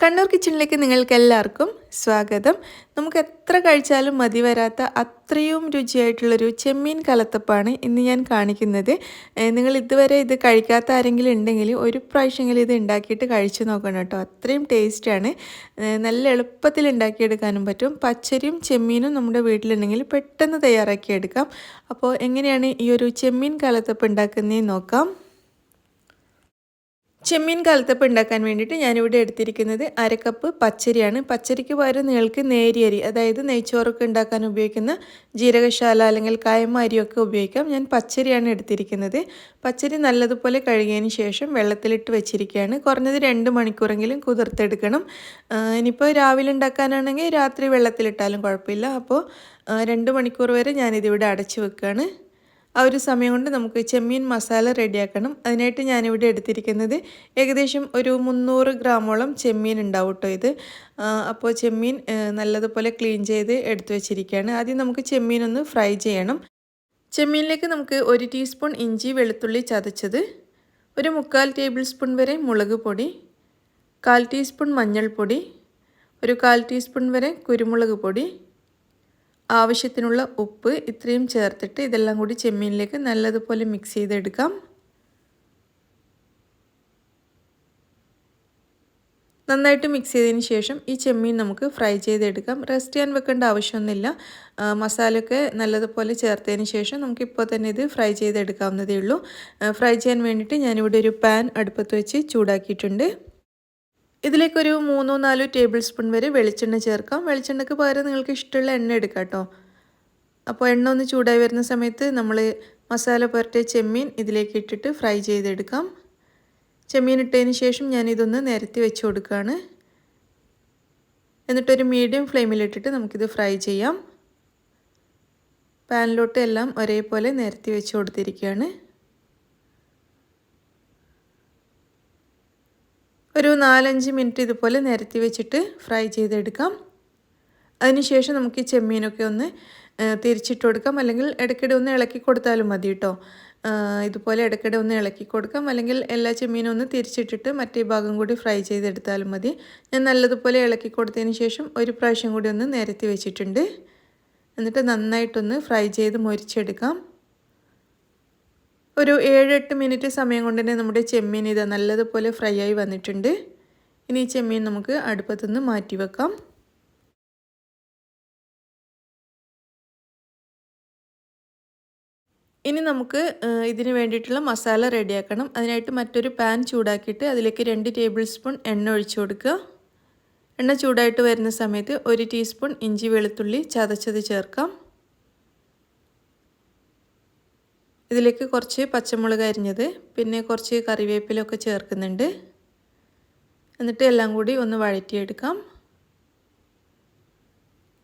കണ്ണൂർ കിച്ചണിലേക്ക് നിങ്ങൾക്കെല്ലാവർക്കും സ്വാഗതം. നമുക്ക് എത്ര കഴിച്ചാലും മതി വരാത്ത അത്രയും രുചിയായിട്ടുള്ളൊരു ചെമ്മീൻ കലത്തപ്പാണ് ഇന്ന് ഞാൻ കാണിക്കുന്നത്. നിങ്ങൾ ഇതുവരെ ഇത് കഴിക്കാത്ത ആരെങ്കിലും ഉണ്ടെങ്കിൽ ഒരു പ്രാവശ്യമെങ്കിലും ഇത് ഉണ്ടാക്കിയിട്ട് കഴിച്ചു നോക്കണം കേട്ടോ. അത്രയും ടേസ്റ്റാണ്. നല്ല എളുപ്പത്തിൽ ഉണ്ടാക്കിയെടുക്കാനും പറ്റും. പച്ചരിയും ചെമ്മീനും നമ്മുടെ വീട്ടിലുണ്ടെങ്കിൽ പെട്ടെന്ന് തയ്യാറാക്കിയെടുക്കാം. അപ്പോൾ എങ്ങനെയാണ് ഈ ഒരു ചെമ്മീൻ കലത്തപ്പ് ഉണ്ടാക്കുന്നതെന്ന് നോക്കാം. ചെമ്മീൻ കലത്തപ്പം ഉണ്ടാക്കാൻ വേണ്ടിയിട്ട് ഞാനിവിടെ എടുത്തിരിക്കുന്നത് അരക്കപ്പ് പച്ചരിയാണ്. പച്ചരിക്ക് പകരം നിങ്ങൾക്ക് നേരിയ അരി, അതായത് നെയ്ച്ചോറൊക്കെ ഉണ്ടാക്കാൻ ഉപയോഗിക്കുന്ന ജീരകശാല അല്ലെങ്കിൽ കായമ്മ അരിയൊക്കെ ഉപയോഗിക്കാം. ഞാൻ പച്ചരിയാണ് എടുത്തിരിക്കുന്നത്. പച്ചരി നല്ലതുപോലെ കഴുകിയതിന് ശേഷം വെള്ളത്തിലിട്ട് വെച്ചിരിക്കുകയാണ്. കുറഞ്ഞത് 2 മണിക്കൂറെങ്കിലും കുതിർത്തെടുക്കണം. ഇനിയിപ്പോൾ രാവിലെ ഉണ്ടാക്കാനാണെങ്കിൽ രാത്രി വെള്ളത്തിലിട്ടാലും കുഴപ്പമില്ല. അപ്പോൾ 2 മണിക്കൂർ വരെ ഞാനിതിവിടെ അടച്ചു വെക്കുകയാണ്. ആ ഒരു സമയം കൊണ്ട് നമുക്ക് ചെമ്മീൻ മസാല റെഡിയാക്കണം. അതിനായിട്ട് ഞാനിവിടെ എടുത്തിരിക്കുന്നത് ഏകദേശം ഒരു 300 ഗ്രാമോളം ചെമ്മീൻ ഉണ്ടാവും കേട്ടോ ഇത്. അപ്പോൾ ചെമ്മീൻ നല്ലതുപോലെ ക്ലീൻ ചെയ്ത് എടുത്തു വെച്ചിരിക്കുകയാണ്. ആദ്യം നമുക്ക് ചെമ്മീനൊന്ന് ഫ്രൈ ചെയ്യണം. ചെമ്മീനിലേക്ക് നമുക്ക് 1 ടീസ്പൂൺ ഇഞ്ചി വെളുത്തുള്ളി ചതച്ചത്, ഒരു 3/4 ടേബിൾ സ്പൂൺ വരെ മുളക് പൊടി, 1/4 ടീസ്പൂൺ മഞ്ഞൾപ്പൊടി, ഒരു 1/4 ടീസ്പൂൺ വരെ കുരുമുളക് പൊടി, ആവശ്യത്തിനുള്ള ഉപ്പ്, ഇത്രയും ചേർത്തിട്ട് ഇതെല്ലാം കൂടി ചെമ്മീനിലേക്ക് നല്ലതുപോലെ മിക്സ് ചെയ്തെടുക്കാം. നന്നായിട്ട് മിക്സ് ചെയ്തതിന് ശേഷം ഈ ചെമ്മീൻ നമുക്ക് ഫ്രൈ ചെയ്തെടുക്കാം. റെസ്റ്റ് ചെയ്യാൻ വെക്കേണ്ട ആവശ്യമൊന്നുമില്ല. മസാലയൊക്കെ നല്ലതുപോലെ ചേർത്തതിന് ശേഷം നമുക്കിപ്പോൾ തന്നെ ഇത് ഫ്രൈ ചെയ്തെടുക്കാവുന്നതേ ഉള്ളൂ. ഫ്രൈ ചെയ്യാൻ വേണ്ടിയിട്ട് ഞാനിവിടെ ഒരു പാൻ അടുപ്പത്ത് വെച്ച് ചൂടാക്കിയിട്ടുണ്ട്. ഇതിലേക്കൊരു 3-4 ടേബിൾ സ്പൂൺ വരെ വെളിച്ചെണ്ണ ചേർക്കാം. വെളിച്ചെണ്ണയ്ക്ക് പകരം നിങ്ങൾക്ക് ഇഷ്ടമുള്ള എണ്ണ എടുക്കാം കേട്ടോ. അപ്പോൾ എണ്ണ ഒന്ന് ചൂടായി വരുന്ന സമയത്ത് നമ്മൾ മസാല പുരട്ടിയ ചെമ്മീൻ ഇതിലേക്ക് ഇട്ടിട്ട് ഫ്രൈ ചെയ്തെടുക്കാം. ചെമ്മീൻ ഇട്ടതിന് ശേഷം ഞാനിതൊന്ന് നിരത്തി വെച്ച് കൊടുക്കുകയാണ്. എന്നിട്ടൊരു മീഡിയം ഫ്ലെയിമിലിട്ടിട്ട് നമുക്കിത് ഫ്രൈ ചെയ്യാം. പാനിലോട്ട് എല്ലാം ഒരേപോലെ നിരത്തി വെച്ച് കൊടുത്തിരിക്കുകയാണ്. ഒരു 4-5 മിനിറ്റ് ഇതുപോലെ നിരത്തി വെച്ചിട്ട് ഫ്രൈ ചെയ്തെടുക്കാം. അതിനുശേഷം നമുക്ക് ഈ ചെമ്മീനൊക്കെ ഒന്ന് തിരിച്ചിട്ട് കൊടുക്കാം, അല്ലെങ്കിൽ ഇടയ്ക്കിടെ ഒന്ന് ഇളക്കി കൊടുത്താലും മതി കേട്ടോ. ഇതുപോലെ ഇടയ്ക്കിടെ ഒന്ന് ഇളക്കി കൊടുക്കാം, അല്ലെങ്കിൽ എല്ലാ ചെമ്മീനും ഒന്ന് തിരിച്ചിട്ടിട്ട് മറ്റേ ഭാഗം കൂടി ഫ്രൈ ചെയ്തെടുത്താലും മതി. ഞാൻ നല്ലതുപോലെ ഇളക്കി കൊടുത്തതിന് ശേഷം ഒരു പ്രാവശ്യം കൂടി ഒന്ന് നിരത്തി വെച്ചിട്ടുണ്ട്. എന്നിട്ട് നന്നായിട്ടൊന്ന് ഫ്രൈ ചെയ്ത് മൊരിച്ചെടുക്കാം. ഒരു 7-8 മിനിറ്റ് സമയം കൊണ്ട് തന്നെ നമ്മുടെ ചെമ്മീൻ ഇത് നല്ലതുപോലെ ഫ്രൈ ആയി വന്നിട്ടുണ്ട്. ഇനി ഈ ചെമ്മീൻ നമുക്ക് അടുപ്പത്തുനിന്ന് മാറ്റി വെക്കാം. ഇനി നമുക്ക് ഇതിന് വേണ്ടിയിട്ടുള്ള മസാല റെഡിയാക്കണം. അതിനായിട്ട് മറ്റൊരു പാൻ ചൂടാക്കിയിട്ട് അതിലേക്ക് 2 ടേബിൾ സ്പൂൺ എണ്ണ ഒഴിച്ചു കൊടുക്കുക. എണ്ണ ചൂടായിട്ട് വരുന്ന സമയത്ത് 1 ടീസ്പൂൺ ഇഞ്ചി വെളുത്തുള്ളി ചതച്ചത് ചേർക്കാം. ഇതിലേക്ക് കുറച്ച് പച്ചമുളക് അരിഞ്ഞത്, പിന്നെ കുറച്ച് കറിവേപ്പിലൊക്കെ ചേർക്കുന്നുണ്ട്. എന്നിട്ട് എല്ലാം കൂടി ഒന്ന് വഴറ്റിയെടുക്കാം.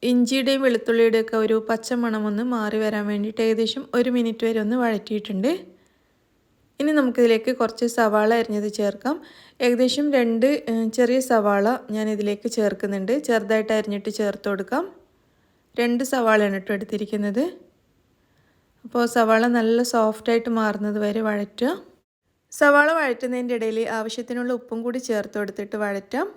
ഇഞ്ചിയുടെയും വെളുത്തുള്ളിയുടെയും ഒക്കെ ഒരു പച്ചമണം ഒന്ന് മാറി വരാൻ വേണ്ടിയിട്ട് ഏകദേശം 1 മിനിറ്റ് വരെ ഒന്ന് വഴറ്റിയിട്ടുണ്ട്. ഇനി നമുക്കിതിലേക്ക് കുറച്ച് സവാള അരിഞ്ഞത് ചേർക്കാം. ഏകദേശം 2 ചെറിയ സവാള ഞാൻ ഇതിലേക്ക് ചേർക്കുന്നുണ്ട്. ചെറുതായിട്ട് അരിഞ്ഞിട്ട് ചേർത്ത് കൊടുക്കാം. 2 സവാളയാണ് കേട്ടോ എടുത്തിരിക്കുന്നത്. അപ്പോൾ സവാള നല്ല സോഫ്റ്റായിട്ട് മാറുന്നത് വരെ വഴറ്റുക. സവാള വഴറ്റുന്നതിൻ്റെ ഇടയിൽ ആവശ്യത്തിനുള്ള ഉപ്പും കൂടി ചേർത്ത് കൊടുത്തിട്ട് വഴറ്റാം.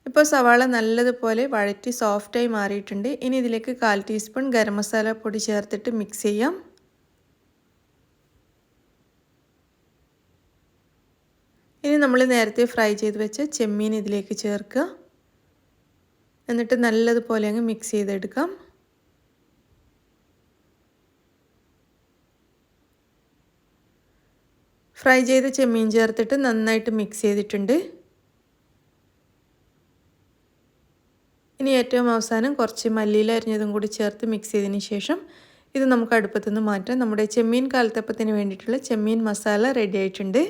ഇപ്പോൾ സവാള നല്ലതുപോലെ വഴറ്റി സോഫ്റ്റായി മാറിയിട്ടുണ്ട്. ഇനി ഇതിലേക്ക് 1/4 ടീസ്പൂൺ ഗരം മസാല പൊടി ചേർത്തിട്ട് മിക്സ് ചെയ്യാം. ഇനി നമ്മൾ നേരത്തെ ഫ്രൈ ചെയ്ത് വെച്ച ചെമ്മീൻ ഇതിലേക്ക് ചേർക്കുക. എന്നിട്ട് നല്ലതുപോലെ അങ്ങ് മിക്സ് ചെയ്തെടുക്കാം. ഫ്രൈ ചെയ്ത ചെമ്മീൻ ചേർത്തിട്ട് നന്നായിട്ട് മിക്സ് ചെയ്തിട്ടുണ്ട്. ഇനി ഏറ്റവും അവസാനം കുറച്ച് മല്ലിയില അരിഞ്ഞതും കൂടി ചേർത്ത് മിക്സ് ചെയ്തതിന് ശേഷം ഇത് നമുക്ക് അടുപ്പത്തുനിന്ന് മാറ്റാം. നമ്മുടെ ചെമ്മീൻ കാലത്തപ്പത്തിന് വേണ്ടിയിട്ടുള്ള ചെമ്മീൻ മസാല റെഡി ആയിട്ടുണ്ട്.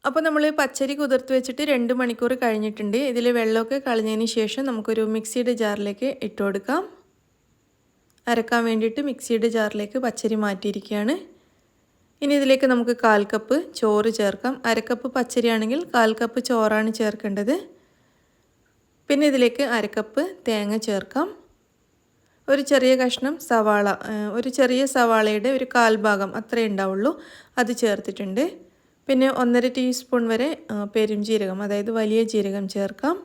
അപ്പോൾ നമ്മൾ പച്ചരി കുതിർത്ത് വെച്ചിട്ട് 2 മണിക്കൂർ കഴിഞ്ഞിട്ടുണ്ട്. ഇതിൽ വെള്ളമൊക്കെ കളഞ്ഞതിന് ശേഷം നമുക്കൊരു മിക്സിയുടെ ജാറിലേക്ക് ഇട്ട് കൊടുക്കാം. അരക്കാൻ വേണ്ടിയിട്ട് മിക്സിയുടെ ജാറിലേക്ക് പച്ചരി മാറ്റിയിരിക്കുകയാണ്. ഇനി ഇതിലേക്ക് നമുക്ക് 1/4 കപ്പ് ചോറ് ചേർക്കാം. അരക്കപ്പ് പച്ചരി ആണെങ്കിൽ 1/4 കപ്പ് ചോറാണ് ചേർക്കേണ്ടത്. പിന്നെ ഇതിലേക്ക് 1/2 കപ്പ് തേങ്ങ ചേർക്കാം. ഒരു ചെറിയ കഷ്ണം സവാള, ഒരു ചെറിയ സവാളയുടെ ഒരു 1/4 ഭാഗം അത്രയേ ഉണ്ടാവുള്ളൂ, അത് ചേർത്തിട്ടുണ്ട്. പിന്നെ 1.5 ടീസ്പൂൺ വരെ പെരുംജീരകം, അതായത് വലിയ ജീരകം ചേർക്കാം.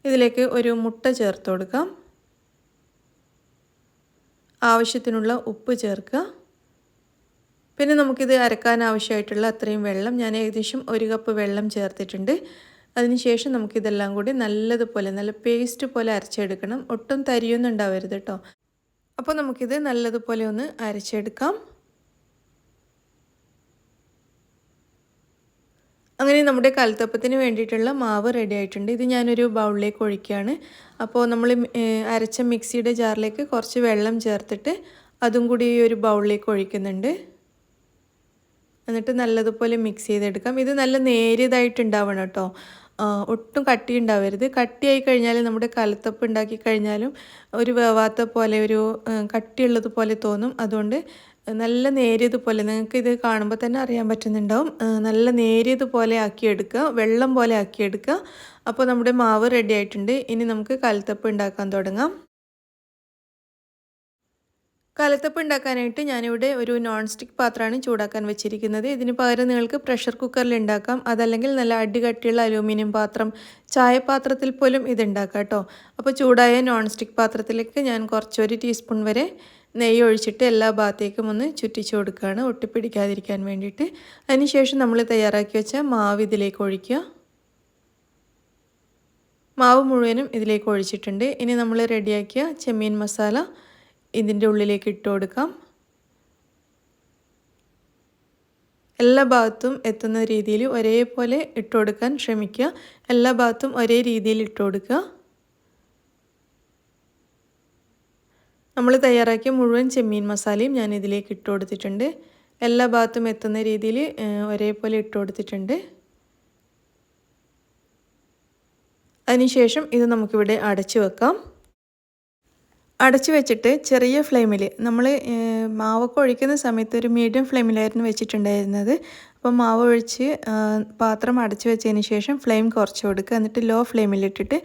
ഇതിലേക്ക് ഒരു മുട്ട ചേർത്ത് കൊടുക്കാം. ആവശ്യത്തിനുള്ള ഉപ്പ് ചേർക്കുക. പിന്നെ നമുക്കിത് അരക്കാൻ ആവശ്യമായിട്ടുള്ള അത്രയും വെള്ളം, ഞാൻ ഏകദേശം 1 കപ്പ് വെള്ളം ചേർത്തിട്ടുണ്ട്. അതിനുശേഷം നമുക്കിതെല്ലാം കൂടി നല്ലതുപോലെ നല്ല പേസ്റ്റ് പോലെ അരച്ചെടുക്കണം. ഒട്ടും തരിയൊന്നും ഉണ്ടാവരുത് കേട്ടോ. അപ്പോൾ നമുക്കിത് നല്ലതുപോലെ ഒന്ന് അരച്ചെടുക്കാം. അങ്ങനെ നമ്മുടെ കലത്തപ്പത്തിന് വേണ്ടിയിട്ടുള്ള മാവ് റെഡി ആയിട്ടുണ്ട്. ഇത് ഞാനൊരു ബൗളിലേക്ക് ഒഴിക്കുകയാണ്. അപ്പോൾ നമ്മൾ അരച്ച മിക്സിയുടെ ജാറിലേക്ക് കുറച്ച് വെള്ളം ചേർത്തിട്ട് അതും കൂടി ഈ ഒരു ബൗളിലേക്ക് ഒഴിക്കുന്നുണ്ട്. എന്നിട്ട് നല്ലതുപോലെ മിക്സ് ചെയ്തെടുക്കാം. ഇത് നല്ല നേരിയതായിട്ടുണ്ടാവണം കേട്ടോ, ഒട്ടും കട്ടി ഉണ്ടാവരുത്. കട്ടിയായി കഴിഞ്ഞാൽ നമ്മുടെ കലത്തപ്പം ഉണ്ടാക്കി കഴിഞ്ഞാലും ഒരു വേവാത്ത പോലെ ഒരു കട്ടിയുള്ളതുപോലെ തോന്നും. അതുകൊണ്ട് നല്ല നേരിയതുപോലെ, നിങ്ങൾക്ക് ഇത് കാണുമ്പോൾ തന്നെ അറിയാൻ പറ്റുന്നുണ്ടാവും, നല്ല നേരിയതുപോലെ ആക്കിയെടുക്കുക, വെള്ളം പോലെ ആക്കിയെടുക്കുക. അപ്പോൾ നമ്മുടെ മാവ് റെഡി ആയിട്ടുണ്ട്. ഇനി നമുക്ക് കലത്തപ്പം ഉണ്ടാക്കാൻ തുടങ്ങാം. കലത്തപ്പം ഉണ്ടാക്കാനായിട്ട് ഞാനിവിടെ ഒരു നോൺ സ്റ്റിക്ക് പാത്രമാണ് ചൂടാക്കാൻ വെച്ചിരിക്കുന്നത്. ഇതിന് പകരം നിങ്ങൾക്ക് പ്രഷർ കുക്കറിൽ ഉണ്ടാക്കാം, അതല്ലെങ്കിൽ നല്ല അടികട്ടിയുള്ള അലൂമിനിയം പാത്രം, ചായപാത്രത്തിൽ പോലും ഇത് ഉണ്ടാക്കാം കേട്ടോ. അപ്പോൾ ചൂടായ നോൺ സ്റ്റിക്ക് പാത്രത്തിലേക്ക് ഞാൻ കുറച്ച് 1 ടീസ്പൂൺ വരെ നെയ്യ് ഒഴിച്ചിട്ട് എല്ലാ ഭാഗത്തേക്കും ഒന്ന് ചുറ്റിച്ചു കൊടുക്കുകയാണ്, ഒട്ടിപ്പിടിക്കാതിരിക്കാൻ വേണ്ടിയിട്ട്. അതിനുശേഷം നമ്മൾ തയ്യാറാക്കി വെച്ച മാവ് ഇതിലേക്ക് ഒഴിക്കുക. മാവ് മുഴുവനും ഇതിലേക്ക് ഒഴിച്ചിട്ടുണ്ട്. ഇനി നമ്മൾ റെഡിയാക്കിയ ചെമ്മീൻ മസാല ഇതിൻ്റെ ഉള്ളിലേക്ക് ഇട്ട് കൊടുക്കാം. എല്ലാ ഭാഗത്തും എത്തുന്ന രീതിയിൽ ഒരേപോലെ ഇട്ട് കൊടുക്കാൻ ശ്രമിക്കുക. എല്ലാ ഭാഗത്തും ഒരേ രീതിയിൽ ഇട്ട് കൊടുക്കുക. നമ്മൾ തയ്യാറാക്കിയ മുഴുവൻ ചെമ്മീൻ മസാലയും ഞാൻ ഇതിലേക്ക് ഇട്ട് കൊടുത്തിട്ടുണ്ട്. എല്ലാ ഭാഗത്തും എത്തുന്ന രീതിയിൽ ഒരേപോലെ ഇട്ട് കൊടുത്തിട്ടുണ്ട്. അതിനുശേഷം ഇത് നമുക്കിവിടെ അടച്ചു വെക്കാം. അടച്ചു വെച്ചിട്ട് ചെറിയ ഫ്ലെയിമിൽ, നമ്മൾ മാവൊക്കെ ഒഴിക്കുന്ന സമയത്ത് ഒരു മീഡിയം ഫ്ലെയിമിലായിരുന്നു വെച്ചിട്ടുണ്ടായിരുന്നത്. അപ്പോൾ മാവ് ഒഴിച്ച് പാത്രം അടച്ചു വെച്ചതിന് ശേഷം ഫ്ലെയിം കുറച്ച് കൊടുക്കുക. എന്നിട്ട് ലോ ഫ്ലെയിമിലിട്ടിട്ട്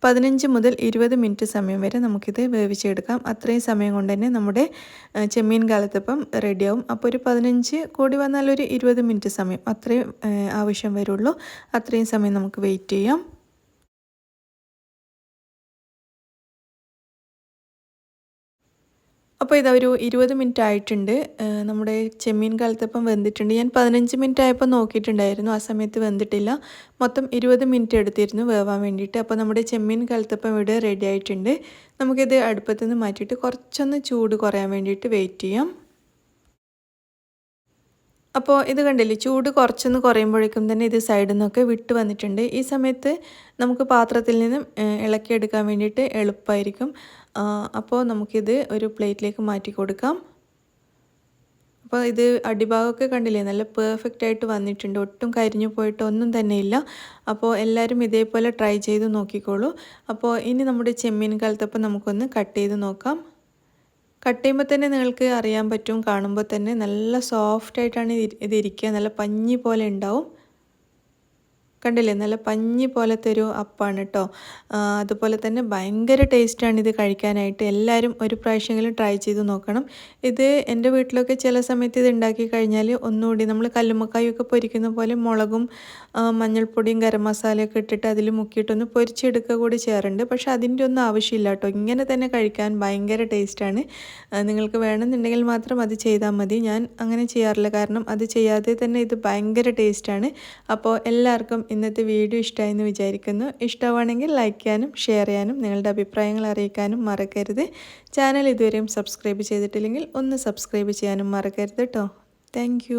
15 മുതൽ 20 മിനിറ്റ് സമയം വരെ നമുക്കിത് വേവിച്ചെടുക്കാം. അത്രയും സമയം കൊണ്ട് തന്നെ നമ്മുടെ ചെമ്മീൻ കലത്തപ്പം റെഡിയാവും. അപ്പോൾ ഒരു 15 കൂടി വന്നാൽ ഒരു 20 മിനിറ്റ് സമയം അത്രയും ആവശ്യം വരുള്ളൂ. അത്രയും സമയം നമുക്ക് വെയിറ്റ് ചെയ്യാം. അപ്പോൾ ഇതാ ഒരു 20 മിനിറ്റ് ആയിട്ടുണ്ട്. നമ്മുടെ ചെമ്മീൻ കലത്തപ്പം വെന്തിട്ടുണ്ട്. ഞാൻ 15 മിനിറ്റ് ആയപ്പോൾ നോക്കിയിട്ടുണ്ടായിരുന്നു, ആ സമയത്ത് വെന്തിട്ടില്ല. മൊത്തം 20 മിനിറ്റ് എടുത്തിരുന്നു വേവാൻ വേണ്ടിയിട്ട്. അപ്പോൾ നമ്മുടെ ചെമ്മീൻ കലത്തപ്പം ഇവിടെ റെഡി ആയിട്ടുണ്ട്. നമുക്കിത് അടുപ്പത്തു നിന്ന് മാറ്റിയിട്ട് കുറച്ചൊന്ന് ചൂട് കുറയാൻ വേണ്ടിയിട്ട് വെയിറ്റ് ചെയ്യാം. അപ്പോൾ ഇത് കണ്ടില്ലേ, ചൂട് കുറച്ചൊന്ന് കുറയുമ്പോഴേക്കും തന്നെ ഇത് സൈഡിൽ നിന്നൊക്കെ വിട്ട് വന്നിട്ടുണ്ട്. ഈ സമയത്ത് നമുക്ക് പാത്രത്തിൽ നിന്നും ഇളക്കിയെടുക്കാൻ വേണ്ടിയിട്ട് എളുപ്പമായിരിക്കും. അപ്പോൾ നമുക്കിത് ഒരു പ്ലേറ്റിലേക്ക് മാറ്റി കൊടുക്കാം. അപ്പോൾ ഇത് അടിഭാഗമൊക്കെ കണ്ടില്ലേ, നല്ല പെർഫെക്റ്റ് ആയിട്ട് വന്നിട്ടുണ്ട്. ഒട്ടും കരിഞ്ഞു പോയിട്ട് ഒന്നും തന്നെ ഇല്ല. അപ്പോൾ എല്ലാവരും ഇതേപോലെ ട്രൈ ചെയ്ത് നോക്കിക്കോളൂ. അപ്പോൾ ഇനി നമ്മുടെ ചെമ്മീൻ കലത്തപ്പം നമുക്കൊന്ന് കട്ട് ചെയ്ത് നോക്കാം. കട്ട് ചെയ്യുമ്പോൾ തന്നെ നിങ്ങൾക്ക് അറിയാൻ പറ്റും, കാണുമ്പോൾ തന്നെ നല്ല സോഫ്റ്റായിട്ടാണ് ഇതിരിക്കുക, നല്ല പഞ്ഞി പോലെ ഉണ്ടാവും. കണ്ടില്ലേ, നല്ല പഞ്ഞി പോലത്തെ ഒരു അപ്പാണ് കേട്ടോ. അതുപോലെ തന്നെ ഭയങ്കര ടേസ്റ്റാണ് ഇത് കഴിക്കാനായിട്ട്. എല്ലാവരും ഒരു പ്രാവശ്യമെങ്കിലും ട്രൈ ചെയ്ത് നോക്കണം. ഇത് എൻ്റെ വീട്ടിലൊക്കെ ചില സമയത്ത് ഇത് ഉണ്ടാക്കി കഴിഞ്ഞാൽ ഒന്നുകൂടി നമ്മൾ കല്ലുമ്മക്കായൊക്കെ പൊരിക്കുന്ന പോലെ മുളകും മഞ്ഞൾപ്പൊടിയും ഗരം മസാലയൊക്കെ ഇട്ടിട്ട് അതിൽ മുക്കിയിട്ടൊന്ന് പൊരിച്ചെടുക്കുക കൂടി ചെയ്യാറുണ്ട്. പക്ഷേ അതിൻ്റെ ഒന്നും ആവശ്യമില്ല കേട്ടോ, ഇങ്ങനെ തന്നെ കഴിക്കാൻ ഭയങ്കര ടേസ്റ്റാണ്. നിങ്ങൾക്ക് വേണമെന്നുണ്ടെങ്കിൽ മാത്രം അത് ചെയ്താൽ മതി. ഞാൻ അങ്ങനെ ചെയ്യാറില്ല, കാരണം അത് ചെയ്യാതെ തന്നെ ഇത് ഭയങ്കര ടേസ്റ്റാണ്. അപ്പോൾ എല്ലാവർക്കും ഇന്നത്തെ വീഡിയോ ഇഷ്ടമായെന്ന് വിചാരിക്കുന്നു. ഇഷ്ടമാണെങ്കിൽ ലൈക്ക് ചെയ്യാനും ഷെയർ ചെയ്യാനും നിങ്ങളുടെ അഭിപ്രായങ്ങൾ അറിയിക്കാനും മറക്കരുത്. ചാനൽ ഇതുവരെയും സബ്സ്ക്രൈബ് ചെയ്തിട്ടില്ലെങ്കിൽ ഒന്ന് സബ്സ്ക്രൈബ് ചെയ്യാനും മറക്കരുത് കേട്ടോ. താങ്ക്